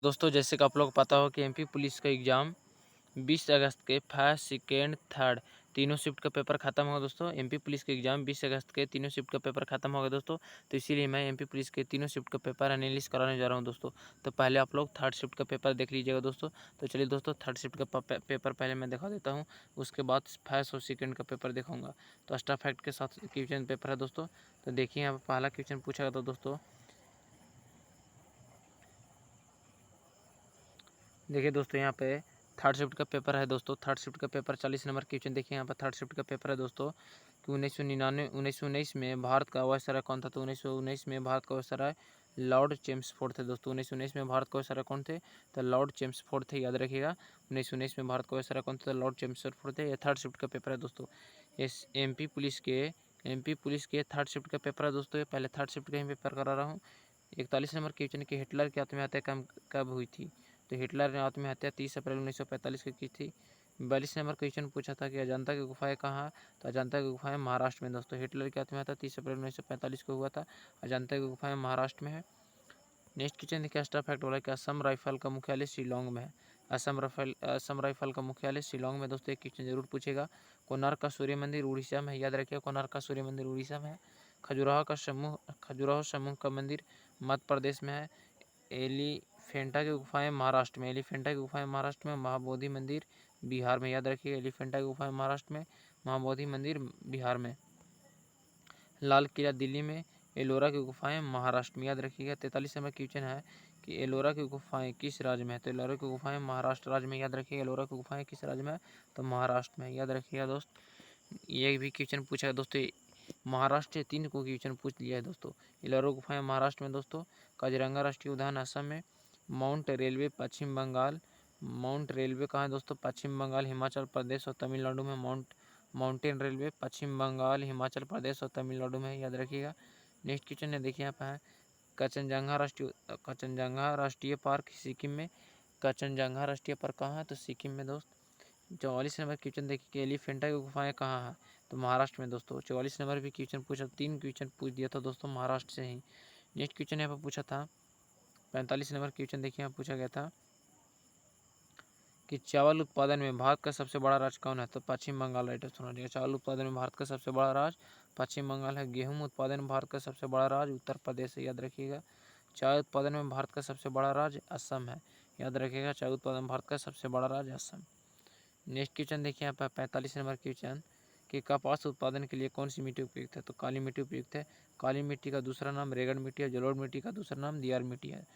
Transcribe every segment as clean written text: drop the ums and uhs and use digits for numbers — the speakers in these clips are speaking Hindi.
दोस्तों जैसे कि आप लोग को पता हो कि एमपी पुलिस का एग्ज़ाम 20 अगस्त के फर्स्ट सेकेंड थर्ड तीनों शिफ्ट का पेपर ख़त्म होगा दोस्तों। एमपी पुलिस के एग्ज़ाम 20 अगस्त के तीनों शिफ्ट का पेपर ख़त्म होगा दोस्तों। तो इसीलिए मैं एमपी पुलिस के तीनों शिफ्ट का पेपर एनालिसिस कराने जा रहा हूं दोस्तों। तो पहले आप लोग थर्ड शिफ्ट का पेपर देख लीजिएगा दोस्तों। तो चलिए दोस्तों थर्ड शिफ्ट का पेपर पहले मैं दिखा देता हूँ, उसके बाद फर्स्ट और सेकेंड का पेपर दिखाऊँगा। तो एक्स्ट्रा फैक्ट के साथ क्वेश्चन पेपर है दोस्तों। तो देखिए यहाँ पर पहला क्वेश्चन पूछा गया था दोस्तों। देखिए दोस्तों यहाँ पे थर्ड शिफ्ट का पेपर है दोस्तों। थर्ड शिफ्ट का पेपर 40 नंबर क्वेश्चन देखिए यहाँ पर थर्ड शिफ्ट का पेपर है दोस्तों कि 1919 में भारत का वायसराय कौन था। तो 1919 में भारत का वायसराय लॉर्ड चेम्सफोर्ड थे दोस्तों। 1919 में भारत का वायसराय कौन थे, तो लॉर्ड चेम्सफोर्ड थे, याद रखिएगा। 1919 में भारत का वायसराय कौन थे, तो लॉर्ड चेम्सफोर्ड थे। ये थर्ड शिफ्ट का पेपर है दोस्तों। इस एमपी पुलिस के थर्ड शिफ्ट का पेपर है दोस्तों। ये पहले थर्ड शिफ्ट का ही पेपर करा रहा हूँ। 41 नंबर क्वेश्चन कि हिटलर की आत्महत्या कब हुई थी। तो हिटलर ने आत्महत्या 30 अप्रैल 1945 को की थी। 42 नंबर क्वेश्चन पूछा था कि अजंता की गुफाएं कहाँ, तो अजंता की गुफाएं महाराष्ट्र में दोस्तों। हिटलर की आत्महत्या 30 अप्रैल 1945 को हुआ था। अजंता की गुफाएं महाराष्ट्र में है। नेक्स्ट क्वेश्चन देखिए एक्स्ट्रा फैक्ट वाला कि असम राइफल का मुख्यालय शिलोंग में है। असम राइफल का मुख्यालय शिलोंग में दोस्तों। एक क्वेश्चन जरूर पूछेगा। कोणार्क का सूर्य मंदिर उड़ीसा में है, याद रखिए कोणार्क का सूर्य मंदिर उड़ीसा में है। खजुराहो समूह का मंदिर मध्य प्रदेश में है। एलिफेंटा की गुफाएं महाराष्ट्र में, एलिफेंटा की गुफाएं महाराष्ट्र में। महाबोधि मंदिर बिहार में, याद रखिए एलिफेंटा की गुफाएं महाराष्ट्र में, महाबोधि मंदिर बिहार में। लाल किला दिल्ली में, एलोरा की गुफाएं महाराष्ट्र में, याद रखिएगा। 43 नंबर क्वेश्चन है कि एलोरा की गुफाएं किस राज्य में है, तो एलोरा की गुफाएं महाराष्ट्र राज्य में, याद रखिएगा। एलोरा की गुफाएं किस राज्य में है, तो महाराष्ट्र में, याद रखिएगा दोस्त। ये भी क्वेश्चन पूछा है दोस्तों। महाराष्ट्र 3 को क्वेश्चन पूछ लिया है दोस्तों। एलोरा गुफाएं महाराष्ट्र में दोस्तों। काजीरंगा राष्ट्रीय उद्यान असम में। माउंट रेलवे पश्चिम बंगाल, माउंट रेलवे कहाँ है दोस्तों, पश्चिम बंगाल, हिमाचल प्रदेश और तमिलनाडु में। माउंटेन रेलवे पश्चिम बंगाल, हिमाचल प्रदेश और तमिलनाडु में, याद रखिएगा। नेक्स्ट क्वेश्चन है देखिए यहाँ पे है कचनजंगा राष्ट्रीय पार्क सिक्किम में। कचनजंगा राष्ट्रीय पार्क कहाँ है, तो सिक्किम में दोस्त। 44 नंबर क्वेश्चन देखिए कि एलिफेंटा की गुफाएं कहाँ है, तो महाराष्ट्र में दोस्तों। 44 नंबर भी क्वेश्चन पूछा, 3 क्वेश्चन पूछ दिया था दोस्तों महाराष्ट्र से ही। नेक्स्ट क्वेश्चन यहाँ पर पूछा था 45 नंबर क्वेश्चन देखिए यहाँ पूछा गया था कि चावल उत्पादन में भारत का सबसे बड़ा राज्य कौन है, तो पश्चिम बंगाल राइट ऑप्शन हो जाएगा। चावल उत्पादन में भारत का सबसे बड़ा राज्य पश्चिम बंगाल है। गेहूं उत्पादन में भारत का सबसे बड़ा राज्य उत्तर प्रदेश है, याद रखिएगा। चाय उत्पादन में भारत का सबसे बड़ा राज्य असम है, याद रखिएगा। चाय उत्पादन में भारत का सबसे बड़ा राज्य असम। नेक्स्ट क्वेश्चन देखिए यहाँ पर 45 नंबर क्वेश्चन कि कपास उत्पादन के लिए कौन सी मिट्टी उपयुक्त है, तो काली मिट्टी उपयुक्त है। काली मिट्टी का दूसरा नाम रेगड़ मिट्टी है। जलोढ़ मिट्टी का दूसरा नाम दियार मिट्टी है।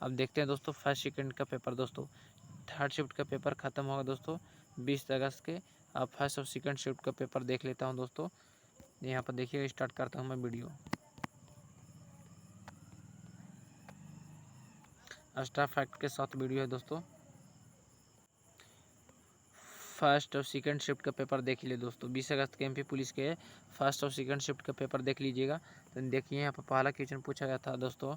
अब देखते हैं दोस्तों फर्स्ट सेकंड का पेपर दोस्तों। थर्ड शिफ्ट का पेपर ख़त्म होगा दोस्तों 20 अगस्त के। अब फर्स्ट और सेकंड शिफ्ट का पेपर देख लेता हूं दोस्तों। यहाँ पर देखिएगा, स्टार्ट करता हूं मैं वीडियो। एक्स्ट्रा फैक्ट के साथ वीडियो है दोस्तों। फर्स्ट और सेकंड शिफ्ट का पेपर देख लीजिए दोस्तों। 20 अगस्त के एमपी पुलिस के फर्स्ट और सेकंड शिफ्ट का पेपर देख लीजिएगा। तो देखिए यहाँ पर पहला क्वेश्चन पूछा गया था दोस्तों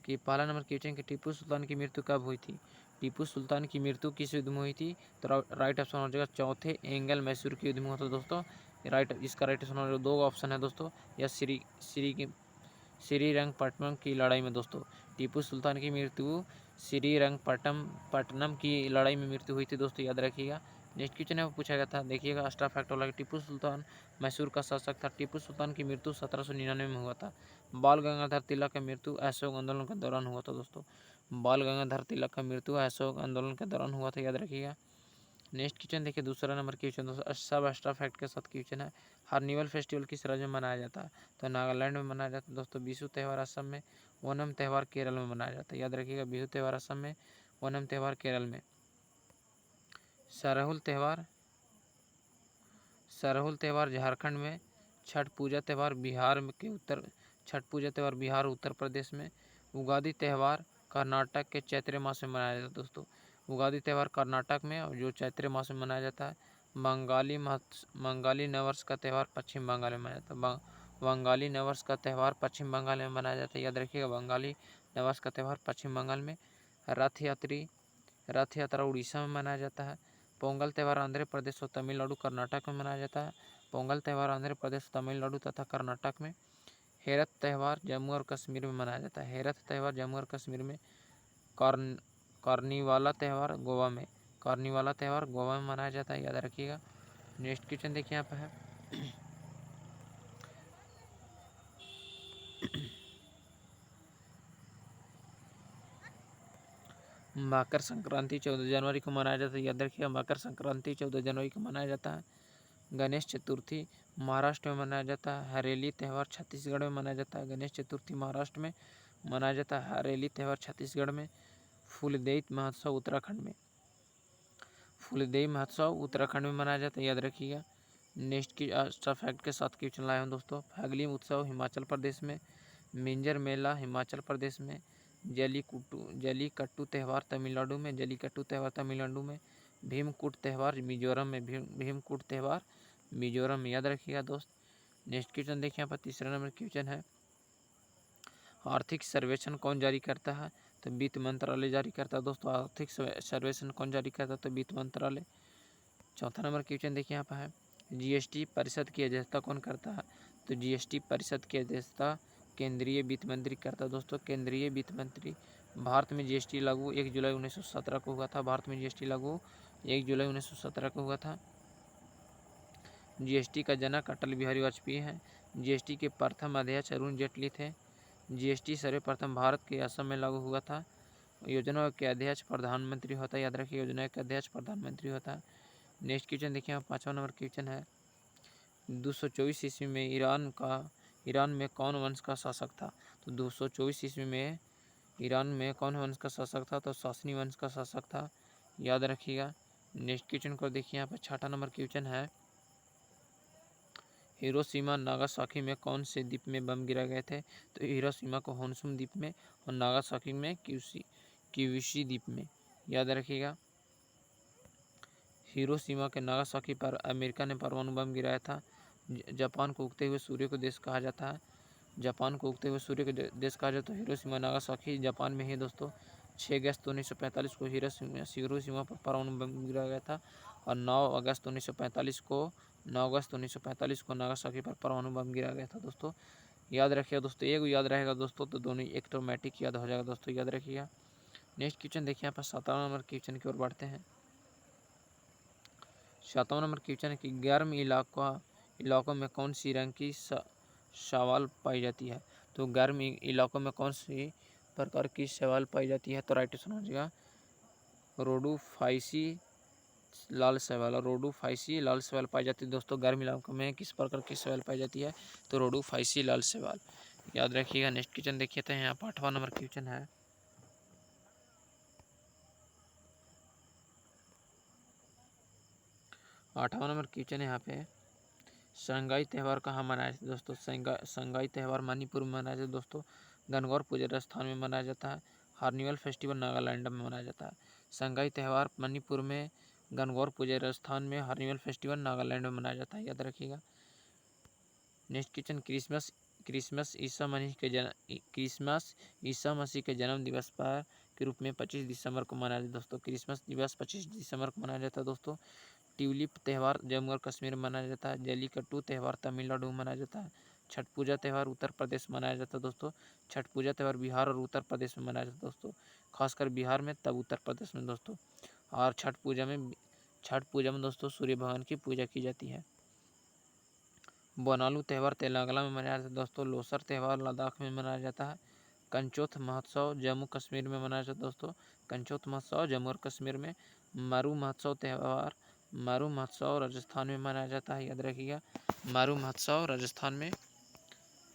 कि पहला नंबर क्वेश्चन कि टीपू सुल्तान की मृत्यु कब हुई थी। टीपू सुल्तान की मृत्यु किस युद्ध में हुई थी, तो राइट ऑप्शन हो जाएगा चौथे एंगल मैसूर के युद्ध में हुआ था दोस्तों। इसका राइट ऑप्शन हो जाएगा। 2 ऑप्शन है दोस्तों, या श्रीरंगपट्टनम की लड़ाई में दोस्तों। टीपू सुल्तान की मृत्यु श्रीरंगपट्टनम की लड़ाई में मृत्यु हुई थी दोस्तों, याद रखिएगा। नेक्स्ट क्वेश्चन है वो पूछा गया था, देखिएगा एक्स्ट्रा फैक्ट वाला। टीपू सुल्तान मैसूर का शासक था। टीपू सुल्तान की मृत्यु 1799 में हुआ था। बाल गंगाधर तिलक की मृत्यु असहयोग आंदोलन के दौरान हुआ था दोस्तों। बाल गंगाधर तिलक का मृत्यु असहयोग आंदोलन के दौरान हुआ था, याद रखिएगा। नेक्स्ट क्वेश्चन देखिए दूसरा नंबर क्वेश्चन दोस्तों, सब एक्स्ट्रा फैक्ट के साथ क्वेश्चन है। हार्निवल फेस्टिवल किस राज्य में मनाया जाता है, तो नागालैंड में मनाया जाता है दोस्तों। बिहू त्यौहार असम में, ओनम त्यौहार केरल में मनाया जाता है, याद रखिएगा। बिहू त्यौहार असम में, ओनम त्यौहार केरल में। सरहुल त्यौहार झारखंड में। छठ पूजा त्यौहार बिहार उत्तर प्रदेश में। उगादि त्यौहार कर्नाटक के चैत्र मास में मनाया जाता है दोस्तों। उगादि त्यौहार कर्नाटक में और जो चैत्र मास में मनाया जाता है। बंगाली नववर्ष का त्यौहार पश्चिम बंगाल में मनाया जाता है। बंगाली नववर्ष का त्यौहार पश्चिम बंगाल में मनाया जाता है, याद रखिएगा। बंगाली नववर्ष का त्यौहार पश्चिम बंगाल में। रथ यात्रा उड़ीसा में मनाया जाता है। पोंगल त्यौहार आंध्र प्रदेश और तमिलनाडु कर्नाटक में मनाया जाता है। पोंगल त्यौहार आंध्र प्रदेश तमिलनाडु तथा कर्नाटक में। हेरत त्यौहार जम्मू और कश्मीर में मनाया जाता है। हेरत त्यौहार जम्मू और कश्मीर में। कार्निवाला त्यौहार गोवा में, कार्निवाला त्यौहार गोवा में मनाया जाता है, याद रखिएगा। नेक्स्ट क्वेश्चन देखिए यहाँ पे है मकर संक्रांति 14 जनवरी को मनाया जाता है, याद रखिएगा। मकर संक्रांति 14 जनवरी को मनाया जाता है। गणेश चतुर्थी महाराष्ट्र में मनाया जाता है। हरेली त्यौहार छत्तीसगढ़ में मनाया जाता है। गणेश चतुर्थी महाराष्ट्र में मनाया जाता है। हरेली त्यौहार छत्तीसगढ़ में। फूलदेई महोत्सव उत्तराखंड में, फूलदेई महोत्सव उत्तराखंड में मनाया जाता है, याद रखिएगा। नेक्स्ट की एक्स्ट्रा फैक्ट के साथ क्वेश्चन लाया हूँ दोस्तों। फैगली उत्सव हिमाचल प्रदेश में। मिंजर मेला हिमाचल प्रदेश में। जलीकट्टू त्यौहार तमिलनाडु में, जलीकट्टू त्यौहार तमिलनाडु में। भीमकुट त्यौहार मिजोरम में, भीमकुट त्यौहार मिजोरम में, याद रखिएगा दोस्त। नेक्स्ट क्वेश्चन देखिए यहाँ पर तीसरा नंबर क्वेश्चन है, आर्थिक सर्वेक्षण कौन जारी करता है? तो वित्त मंत्रालय जारी करता है दोस्तों। आर्थिक सर्वेक्षण कौन जारी करता है? तो वित्त मंत्रालय। चौथा नंबर क्वेश्चन देखिए यहाँ पर है, जीएसटी परिषद की अध्यक्षता कौन करता है? तो जीएसटी परिषद की अध्यक्षता केंद्रीय वित्त मंत्री करता है दोस्तों, केंद्रीय वित्त मंत्री। भारत में जीएसटी लागू 1 जुलाई 1917 को हुआ था। भारत में जीएसटी लागू 1 जुलाई 1917 को हुआ था। जीएसटी का जनक अटल बिहारी वाजपेयी हैं। जीएसटी के प्रथम अध्यक्ष अरुण जेटली थे। जीएसटी सर्वप्रथम भारत के असम में लागू हुआ था। योजना के अध्यक्ष प्रधानमंत्री होता है, याद रखिए। योजना के अध्यक्ष प्रधानमंत्री होता है। नेक्स्ट क्वेश्चन देखिए, 5वां नंबर क्वेश्चन है, 224 ईस्वी में ईरान में कौन वंश का शासक था? तो 224 ईस्वी में ईरान में कौन वंश का शासक था? तो सासनी वंश का शासक था, याद रखिएगा। नेक्स्ट क्वेश्चन को देखिए, यहाँ पर 6वां नंबर क्वेश्चन है, हिरोशिमा नागासाकी में कौन से द्वीप में बम गिरा गए थे? तो हिरोशिमा को होन्शुमा द्वीप में और नागासाकी में क्यूशू द्वीप में, याद रखिएगा। हिरोशिमा के नागासाकी पर अमेरिका ने परमाणु बम गिराया था। जापान को उगते हुए सूर्य को देश कहा जाता है। जापान को उगते हुए सूर्य को देश कहा जाता है। हिरोशिमा नागासाकी जापान में ही दोस्तों। 6 अगस्त 1945 को हिरोशिमा पर परमाणु बम गिराया गया था और 9 अगस्त 1945 को नागासाकी पर परमाणु बम गिरा गया था दोस्तों, याद रखिएगा दोस्तों। एक याद रहेगा दोस्तों तो दोनों ऑटोमेटिक याद हो जाएगा दोस्तों, याद रखिएगा। नेक्स्ट क्वेश्चन देखिए, यहाँ पर 7वां नंबर क्वेश्चन की ओर बढ़ते हैं। 7वां नंबर क्वेश्चन है कि गर्म इलाकों में कौन सी रंग की शैवाल पाई जाती है? तो गर्म इलाकों में कौन सी प्रकार की शैवाल पाई जाती है? तो राइट समझिएगा, रोडोफाइसी लाल शैवाल। रोडोफाइसी लाल शैवाल पाई जाती है दोस्तों। गर्म इलाकों में किस प्रकार की शैवाल पाई जाती है? तो रोडोफाइसी लाल शैवाल, याद रखिएगा। नेक्स्ट क्वेश्चन देखिए, तो यहाँ पर 8वां नंबर क्वेश्चन है, 8वां नंबर क्वेश्चन है यहाँ पे, संगाई त्यौहार कहाँ मनाया जाता है दोस्तों? संगाई त्यौहार मणिपुर में मनाया जाता है दोस्तों। गणगौर पूजा राजस्थान में मनाया जाता है। हार्निवल फेस्टिवल नागालैंड में मनाया जाता है। संगाई त्यौहार मणिपुर में, गणगौर पूजा राजस्थान में, हार्निवल फेस्टिवल नागालैंड में मनाया जाता है, याद रखिएगा। Next question, Christmas Isa Masih के जन्म दिवस पर के रूप में 25 दिसंबर को मनाया जाता है दोस्तों। क्रिसमस दिवस 25 दिसंबर को मनाया जाता है दोस्तों। ट्यूलिप त्यौहार जम्मू और कश्मीर में मनाया जाता है। जलीकट्टू त्यौहार तमिलनाडु में मनाया जाता है। छठ पूजा त्यौहार उत्तर प्रदेश में मनाया जाता है दोस्तों। छठ पूजा त्यौहार बिहार और उत्तर प्रदेश में मनाया जाता है दोस्तों, खासकर बिहार में, तब उत्तर प्रदेश में दोस्तों। और छठ पूजा में दोस्तों सूर्य भगवान की पूजा की जाती है। बोनालू त्यौहार तेलंगाना में मनाया जाता है दोस्तों। लोसर त्यौहार लद्दाख में मनाया जाता है। कंचोथ महोत्सव जम्मू कश्मीर में मनाया जाता है दोस्तों। कंचोथ महोत्सव जम्मू और कश्मीर में। मारू महोत्सव राजस्थान में मनाया जाता है, याद रखिएगा। मारू महोत्सव राजस्थान में।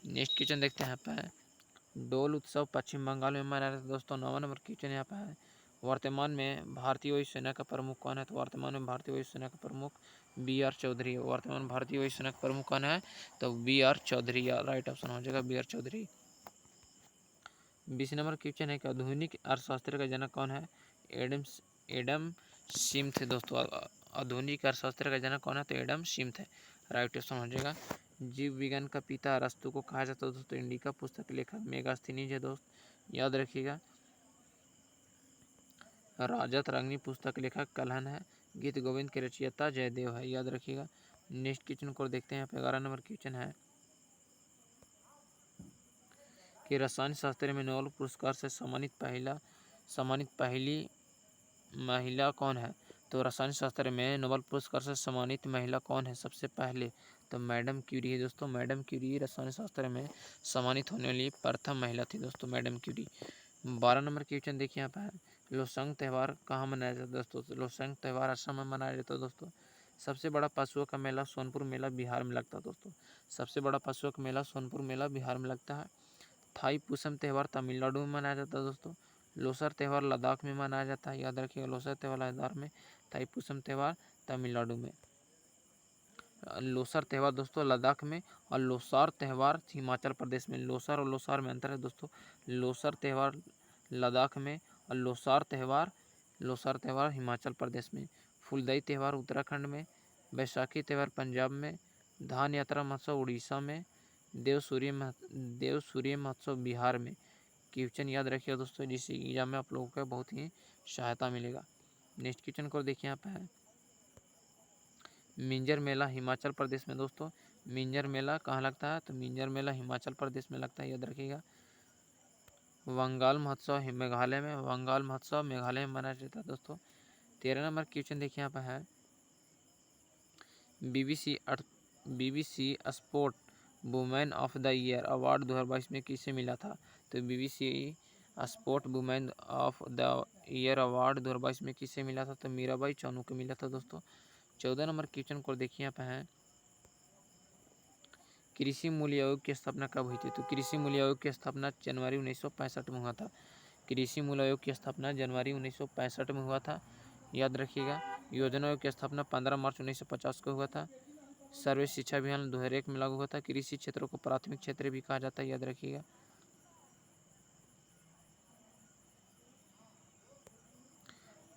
नेक्स्ट क्वेश्चन देखते हैं यहाँ पे, डोल उत्सव पश्चिम बंगाल में मनाया जाता है दोस्तों। 9वां नंबर क्वेश्चन यहाँ पे है, वर्तमान में भारतीय वायुसेना का प्रमुख कौन है? तो वर्तमान में भारतीय वायुसेना का प्रमुख BR चौधरी है। वर्तमान भारतीय वायुसेना का प्रमुख कौन है? तो BR चौधरी, राइट ऑप्शन हो जाएगा BR चौधरी। 20 नंबर क्वेश्चन है कि आधुनिक अर्थशास्त्र का जनक कौन है? एडम स्मिथ दोस्तों। आधुनिक अर्थशास्त्र का जनक कौन है? तो एडम स्मिथ है, राइट ऑप्शन हो जाएगा। जीव विज्ञान का पिता अरस्तु को कहा जाता है दोस्तों। इंडिका पुस्तक के लेखक मेगास्थनीज है दोस्त, याद रखिएगा। राजत रागनी पुस्तक के लेखक कल्हन है। गीत गोविंद के रचयिता जयदेव है, याद रखिएगा। नेक्स्ट क्वेश्चन को देखते हैं, यहाँ पे 11 नंबर क्वेश्चन है कि रसायन शास्त्र में नोबेल पुरस्कार से सम्मानित पहली महिला कौन है? तो रसायन शास्त्र में नोबेल पुरस्कार से सम्मानित महिला कौन है सबसे पहले? तो मैडम क्यूरी है दोस्तों। मैडम क्यूरी रसायन शास्त्र में सम्मानित होने वाली प्रथम महिला थी दोस्तों, मैडम क्यूरी। 12 नंबर क्वेश्चन देखिए यहाँ पर है, लोसांग त्यौहार कहाँ मनाया जाता है दोस्तों? तो लोसांग त्यौहार असम में मनाया जाता है दोस्तों। सबसे बड़ा पशुओं का मेला सोनपुर मेला बिहार में लगता है दोस्तों। सबसे बड़ा पशुओं का मेला सोनपुर मेला बिहार में लगता है। थाई पुसम त्यौहार तमिलनाडु में मनाया जाता है दोस्तों। लोसर त्यौहार लद्दाख में मनाया जाता है, याद रखिएगा। लोसर त्यौहार लद्दाख में, थाई पुसम त्यौहार तमिलनाडु में। लोसर त्यौहार दोस्तों लद्दाख में और लोसार त्यौहार हिमाचल प्रदेश में। लोसर और लोसार में अंतर है दोस्तों। लोसर त्यौहार लद्दाख में और लोसार त्यौहार हिमाचल प्रदेश में। फुलदई त्यौहार उत्तराखंड में। बैसाखी त्यौहार पंजाब में। धान यात्रा महोत्सव उड़ीसा में। देव सूर्य महोत्सव बिहार में। क्वेश्चन याद रखिएगा दोस्तों, जिस एग्जाम में आप लोगों को बहुत ही सहायता मिलेगा। नेक्स्ट क्वेश्चन को देखिए यहाँ पे है, मिंजर मेला हिमाचल प्रदेश में दोस्तों। मिंजर मेला कहाँ लगता है? तो मिंजर मेला हिमाचल प्रदेश में लगता है, याद रखिएगा। बंगाल महोत्सव मेघालय में। बंगाल महोत्सव मेघालय में मनाया जाता है दोस्तों। 13 नंबर क्वेश्चन देखिए यहाँ पे है, BBC sport women of the year award 2022 में किसे मिला था? तो BBC sport women of the year award 2022 में किसे मिला था? तो मीराबाई चानू को मिला था दोस्तों। 14 नंबर क्वेश्चन को देखिए यहाँ पे है, कृषि मूल्य आयोग की स्थापना कब हुई थी? तो कृषि मूल्य आयोग की स्थापना जनवरी 1965 में हुआ था। कृषि मूल्य आयोग की स्थापना जनवरी 1965 में हुआ था, याद रखिएगा। योजना आयोग की स्थापना 15 मार्च 1950 को हुआ था। सर्व शिक्षा अभियान 2001 में लागू हुआ था। कृषि क्षेत्रों को प्राथमिक क्षेत्र भी कहा जाता है, याद रखिएगा।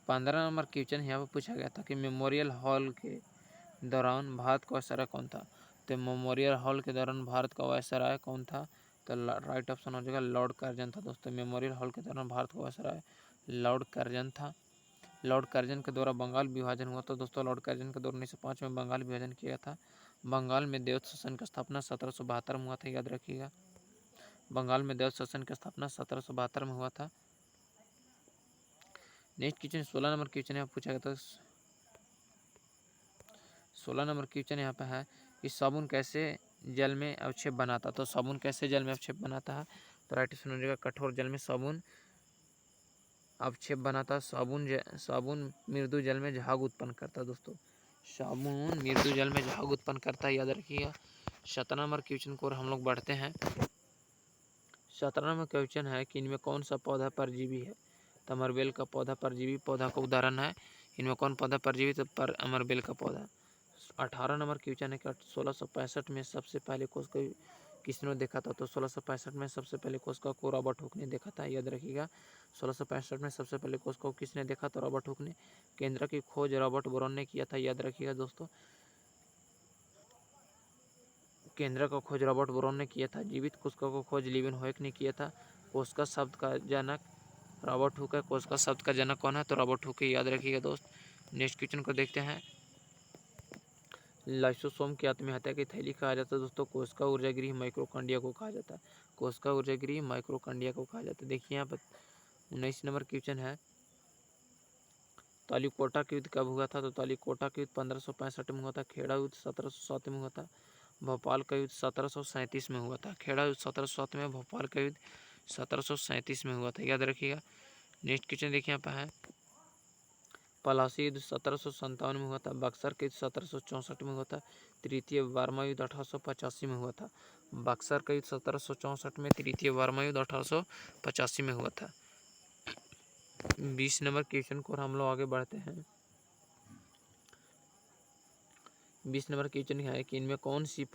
15 नंबर क्वेश्चन यहाँ पर पूछा गया था कि मेमोरियल हॉल के दौरान भारत का वायसराय कौन था? तो मेमोरियल हॉल के दौरान भारत का वायसराय कौन था? तो राइट ऑप्शन हो जाएगा लॉर्ड कर्जन था दोस्तों। मेमोरियल हॉल के दौरान भारत का वायसराय लॉर्ड कर्जन था। लॉर्ड कर्जन के द्वारा बंगाल विभाजन हुआ था दोस्तों। लॉर्ड कर्जन के द्वारा 1905 में बंगाल विभाजन किया था। बंगाल में देवत शासन की स्थापना 1772 में हुआ था, याद रखिएगा। बंगाल में देवत शासन की स्थापना 1772 में हुआ था। नेक्स्ट क्वेश्चन 16 नंबर क्वेश्चन यहाँ पूछा गया था। 16 नंबर क्वेश्चन यहाँ पे है कि साबुन कैसे जल में अवक्षेप बनाता? तो साबुन कैसे जल में अवक्षेप बनाता है? तो राइट ऑप्शन हो जाएगा कठोर जल में साबुन अवक्षेप बनाता। साबुन मृदु जल में झाग उत्पन्न करता दोस्तों। साबुन मृदु जल में झाग उत्पन्न करता है, याद रखिएगा। 17 नंबर क्वेश्चन को हम लोग बढ़ते हैं। 17 नंबर क्वेश्चन है कि इनमें कौन सा पौधा परजीवी है? तो अमरबेल का पौधा परजीवी पौधा का उदाहरण है। इनमें कौन पौधा परजीवी? तो अमरबेल का पौधा। 18 नंबर क्वेश्चन है कि 1665 में सबसे पहले कोशिका किसने देखा था? तो 1665 में सबसे पहले कोशिका को रॉबर्ट हुक ने देखा था, याद रखिएगा। 1665 में सबसे पहले कोशिका को किसने देखा? तो रॉबर्ट हुक ने। केंद्र की खोज रॉबर्ट बोरन ने किया था, याद रखिएगा दोस्तों। केंद्र का खोज रॉबर्ट बोरन ने किया था। जीवित कोशिका को खोज लीवेनहोयक ने किया था। कोशिका शब्द का जनक रॉबर्ट हुक है। कोशिका शब्द का जनक कौन है? तो रॉबर्ट हुक, याद रखिएगा दोस्त। नेक्स्ट क्वेश्चन को देखते हैं। लाइसोसोम की आत्महत्या की थैली कहा जाता है दोस्तों। कोशिका ऊर्जागृह माइक्रोकांडिया को कहा जाता है। कोशिका ऊर्जागृह माइक्रोकांडिया को कहा जाता है। देखिए यहाँ पर 19 नंबर क्वेश्चन है, तालीकोटा का युद्ध कब हुआ था? तो तालीकोटा का युद्ध 1565 में हुआ था। खेड़ा युद्ध 1707 में हुआ था। भोपाल का युद्ध 1737 में हुआ था। खेड़ा युद्ध 1707 में, भोपाल का युद्ध 1737 में हुआ था, याद रखिएगा। नेक्स्ट क्वेश्चन देखिए यहाँ पर है, पलासी युद्ध 1757 में हुआ था। बक्सर का युद्ध 1764 में हुआ था। तृतीय बर्मा युद्ध 1885 में हुआ था। बक्सर का युद्ध 1764 में, तृतीय बर्मा युद्ध 1885 में हुआ था। 20 नंबर क्वेश्चन को हम लोग आगे बढ़ते हैं। 20 नंबर क्वेश्चन है कि इनमें कौन सी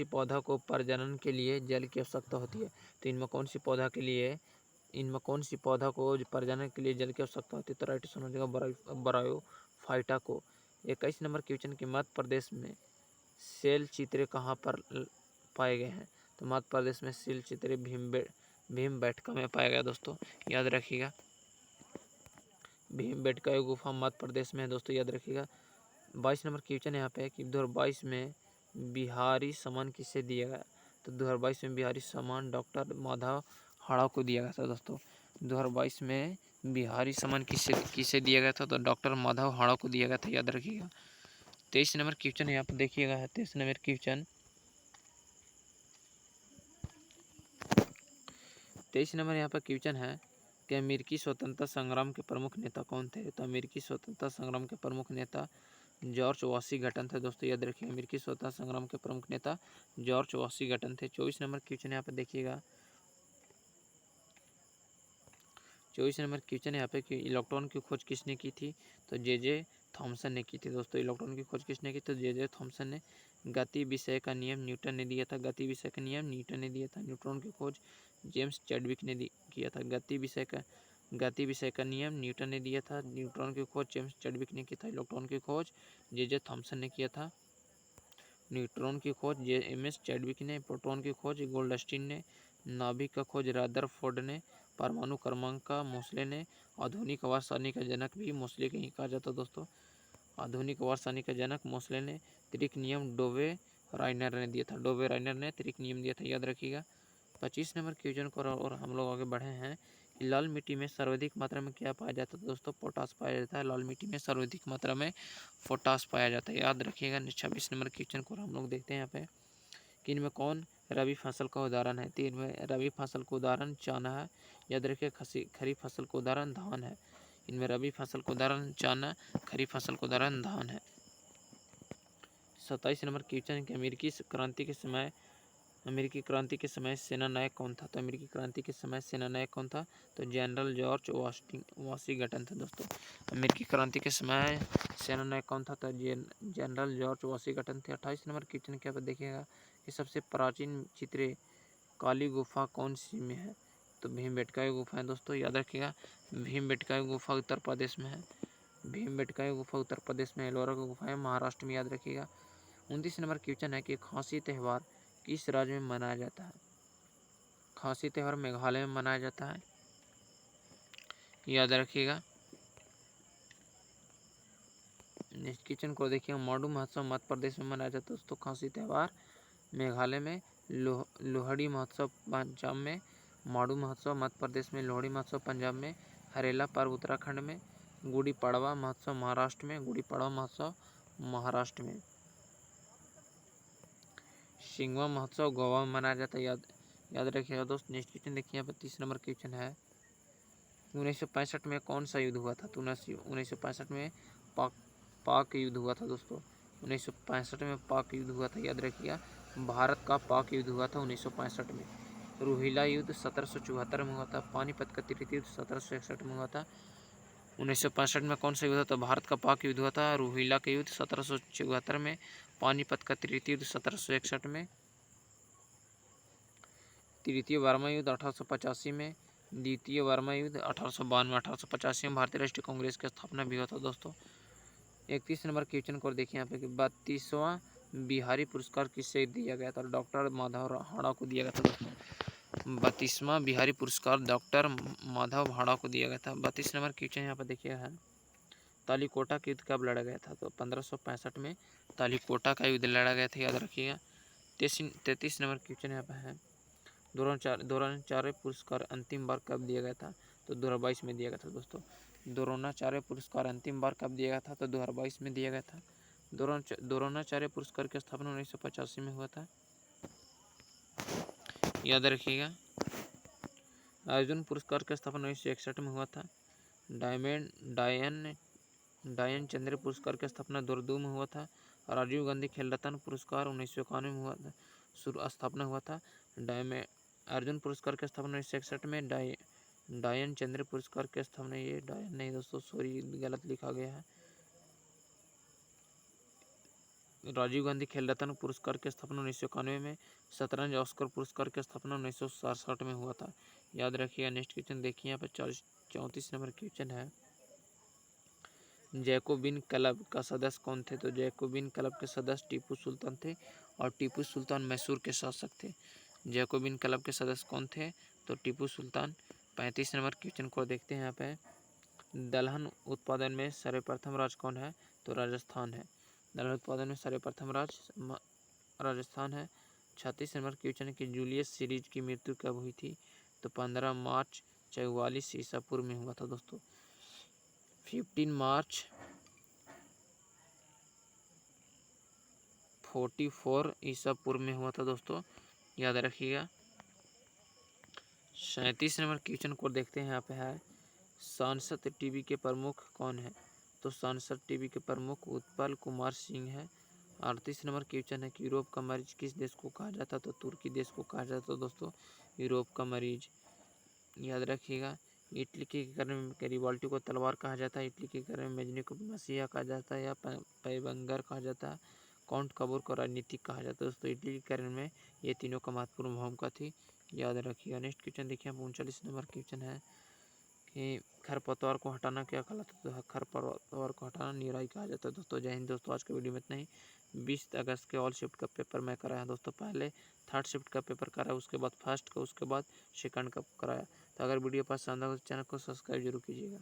पौधा को प्रजनन के लिए जल की आवश्यकता होती है? तो इनमें कौन सी पौधा को प्रजनन के लिए जल की आवश्यकता होती है? तो राइट आंसर हो जाएगा ब्रायोफाइटा को। 21 नंबर क्वेश्चन के मध्य प्रदेश में सेल चित्रे कहाँ पर पाए गए हैं? तो मध्य प्रदेश में सेल चित्रे भीमबेटका में पाया गया दोस्तों, याद रखिएगा। भीमबेटका एक गुफा मध्य प्रदेश में है दोस्तों, याद रखिएगा। 22 नंबर क्वेश्चन यहाँ पे है कि 2022 में बिहारी सम्मान किसे दिया गया? तो 2022 में बिहारी सम्मान डॉक्टर माधव हाड़ा को दिया गया था दोस्तों। 2022 में बिहारी सम्मान किसे किसे दिया गया था? तो डॉक्टर माधव हाड़ा को दिया गया था, याद रखिएगा। 23 नंबर क्वेश्चन यहाँ पर देखिएगा है 23 नंबर क्वेश्चन। 23 नंबर यहाँ पर क्वेश्चन है कि अमेरिकी स्वतंत्रता संग्राम के प्रमुख नेता कौन थे? तो अमेरिकी स्वतंत्रता संग्राम के प्रमुख नेता जॉर्ज वाशिंगटन थे दोस्तों, याद रखिए। अमेरिकी स्वतंत्रता संग्राम के प्रमुख नेता जॉर्ज वाशिंगटन थे। 24 नंबर क्वेश्चन यहाँ पर देखिएगा। 24 नंबर क्वेश्चन यहाँ पे कि इलेक्ट्रॉन की खोज किसने की थी? तो जे थॉमसन ने की थी दोस्तों। इलेक्ट्रॉन की खोज किसने की? तो जे थॉमसन ने। गति विषय का नियम न्यूटन ने दिया था। गति विषय का नियम न्यूटन ने दिया था। न्यूट्रॉन की खोज जेम्स चैडविक ने किया था। गति विषय का नियम न्यूटन ने दिया था। न्यूट्रॉन की खोज जेम्स चैडविक ने की था। इलेक्ट्रॉन की खोज जे थॉमसन ने किया था। न्यूट्रॉन की खोज जेएमएस चैडविक ने। प्रोटॉन की खोज गोल्डस्टीन ने। नाभिक का खोज रदरफोर्ड ने। परमाणु क्रमांक का मोसले ने। आधुनिक आवर्तसारणी का जनक भी मोसले को ही कहा जाता दोस्तों। आधुनिक आवर्तसारणी का जनक मोसले ने। त्रिक नियम डोवे राइनर ने दिया था। डोवे राइनर ने त्रिक नियम दिया था, याद रखिएगा। 25 नंबर क्वेश्चन को और हम लोग आगे बढ़े हैं कि लाल मिट्टी में सर्वाधिक मात्रा में क्या पाया जाता है? दोस्तों पोटास पाया जाता है। लाल मिट्टी में सर्वाधिक मात्रा में पोटास पाया जाता है, याद रखिएगा। 26 नंबर क्वेश्चन को हम लोग देखते हैं यहाँ पे कि इनमें कौन रबी फसल का उदाहरण है? तो इनमें रबी फसल का उदाहरण चना है, याद रखिए। खरीफ फसल का उदाहरण धान है। इनमें रबी फसल का उदाहरण चना, खरीफ फसल का उदाहरण धान है। 27 नंबर क्वेश्चन कि अमेरिकी क्रांति के समय सेना नायक कौन था? तो अमेरिकी क्रांति के समय सेना नायक कौन था? तो जनरल जॉर्ज वाशिंगटन था दोस्तों। अमेरिकी क्रांति के समय सेना नायक कौन था? तो जनरल जॉर्ज वाशिंगटन थे। 28 नंबर क्वेश्चन क्या देखिएगा कि सबसे प्राचीन चित्रे काली गुफा कौन सी में है? तो भीमबेटका गुफा है दोस्तों, याद रखिएगा। भीमबेटका गुफा उत्तर प्रदेश में है। भीमबेटका गुफा उत्तर प्रदेश में। एलोरा की गुफा है महाराष्ट्र में, याद रखिएगा। 29 नंबर क्वेश्चन है कि खांसी त्यौहार किस राज्य में मनाया जाता है? खांसी त्यौहार मेघालय में मनाया जाता है, याद रखिएगा। नेक्स्ट क्वेश्चन को देखिए। माडू महोत्सव मध्य प्रदेश में मनाया जाता है दोस्तों। खांसी त्यौहार मेघालय में। लोहड़ी महोत्सव पंजाब में। माडू महोत्सव मध्य प्रदेश में। लोहड़ी महोत्सव पंजाब में। हरेला पर्व उत्तराखंड में। गुड़ी पड़वा महोत्सव महाराष्ट्र में। गुड़ी पड़वा महोत्सव महाराष्ट्र में। शिंगवा महोत्सव गोवा में मनाया जाता है, याद रखिएगा दोस्त। नेक्स्ट क्वेश्चन देखिए यहाँ पर 30 नंबर क्वेश्चन है 1965 में कौन सा युद्ध हुआ था? तो 1965 में पाक युद्ध हुआ था दोस्तों। 1965 में पाक युद्ध हुआ था, याद रखिएगा। भारत का पाक युद्ध हुआ था 1965 में। रोहिला युद्ध 1774 में हुआ था। पानीपत का तृतीय युद्ध 1761 में हुआ था। 1965 में कौन सा युद्ध हुआ था? भारत का पाक युद्ध हुआ था। रोहिला के युद्ध 1774 में। पानीपत का तृतीय युद्ध 1761 में। तृतीय बर्मा युद्ध 1885 में। द्वितीय बर्मा युद्ध 1892 1885 में। भारतीय राष्ट्रीय कांग्रेस की स्थापना भी हुआ था दोस्तों। 31 नंबर क्वेश्चन को देखिए यहाँ पे कि 32वां बिहारी पुरस्कार किससे दिया गया था? डॉक्टर माधव हाड़ा को दिया गया था दोस्तों। 32वां बिहारी पुरस्कार डॉक्टर माधव हाड़ा को दिया गया था। 32 नंबर क्वेश्चन यहाँ पर देखिए है तालीकोटा का युद्ध कब लड़ा गया था? तो 1565 में तालीकोटा का युद्ध लड़ा गया था, याद रखिएगा। 33 नंबर क्वेश्चन यहाँ पर है द्रोणाचार्य पुरस्कार अंतिम बार कब दिया गया था? तो 2022 में दिया गया था दोस्तों। द्रोणाचार्य पुरस्कार अंतिम बार कब दिया गया था? तो 2022 में दिया गया था। द्रोणाचार्य पुरस्कार की स्थापना 1985 में हुआ था, याद रखिएगा। अर्जुन पुरस्कार की स्थापना 1961 में हुआ था। डायन चंद्र पुरस्कार की स्थापना 2002 में हुआ था। राजीव गांधी खेल रत्न पुरस्कार 1991 में हुआ था, स्थापना हुआ था। अर्जुन पुरस्कार की स्थापना 1961 में। डायन चंद्र पुरस्कार की स्थापना, ये डायन नहीं दोस्तों, सॉरी गलत लिखा गया है। राजीव गांधी खेल रत्न पुरस्कार की स्थापना 1991 में। शतरंज ऑस्कर पुरस्कार की स्थापना 1967 में हुआ था, याद रखिएगा। नेक्स्ट क्वेश्चन देखिए यहाँ पर 34 नंबर क्वेश्चन है जैकोबिन क्लब का सदस्य कौन थे? तो जैकोबिन क्लब के सदस्य टीपू सुल्तान थे और टीपू सुल्तान मैसूर के शासक थे। जैकोबिन क्लब के सदस्य कौन थे? तो टीपू सुल्तान। 35 नंबर क्वेश्चन को देखते हैं यहाँ पे दलहन उत्पादन में सर्वप्रथम राज्य कौन है? तो राजस्थान है। दलहन उत्पादन में सर्वप्रथम राज्य राजस्थान है। 36 नंबर क्वेश्चन की जूलियस सीरीज की मृत्यु कब हुई थी? तो 15 मार्च 44 ईसा पूर्व में हुआ था दोस्तों। 15 मार्च 44 ईसा पूर्व में हुआ था दोस्तों, याद रखिएगा। 37 नंबर क्वेश्चन को देखते हैं। यहाँ पे है सांसद टीवी के प्रमुख कौन है? तो सांसद टीवी के प्रमुख उत्पल कुमार सिंह है। 38 नंबर क्वेश्चन है कि यूरोप का मरीज किस देश को कहा जाता? तो तुर्की देश को कहा जाता दोस्तों यूरोप का मरीज, याद रखिएगा। इटली के कारण गैरिबाल्टी को तलवार कहा जाता है। इटली के कारण मेजनी को मसीहा कहा जाता है या पैगंबर कहा जाता है। काउंट कबूर को राजनीतिक कहा जाता है दोस्तों। इटली के कारण में ये तीनों का महत्वपूर्ण भूमिका थी, याद रखिएगा। नेक्स्ट क्वेश्चन देखिए, 39 नंबर क्वेश्चन है कि खरपतवार को हटाना क्या कहलाता है? तो खरपतवार को हटाना निराई कहा जाता है दोस्तों। जय हिंद दोस्तों, आज के वीडियो में इतना ही। 20 अगस्त के ऑल शिफ्ट का पेपर मैं कराया दोस्तों। पहले थर्ड शिफ्ट का पेपर कराया, उसके बाद फर्स्ट का, उसके बाद सेकंड का कराया। तो अगर वीडियो पसंद आए तो चैनल को सब्सक्राइब जरूर कीजिएगा।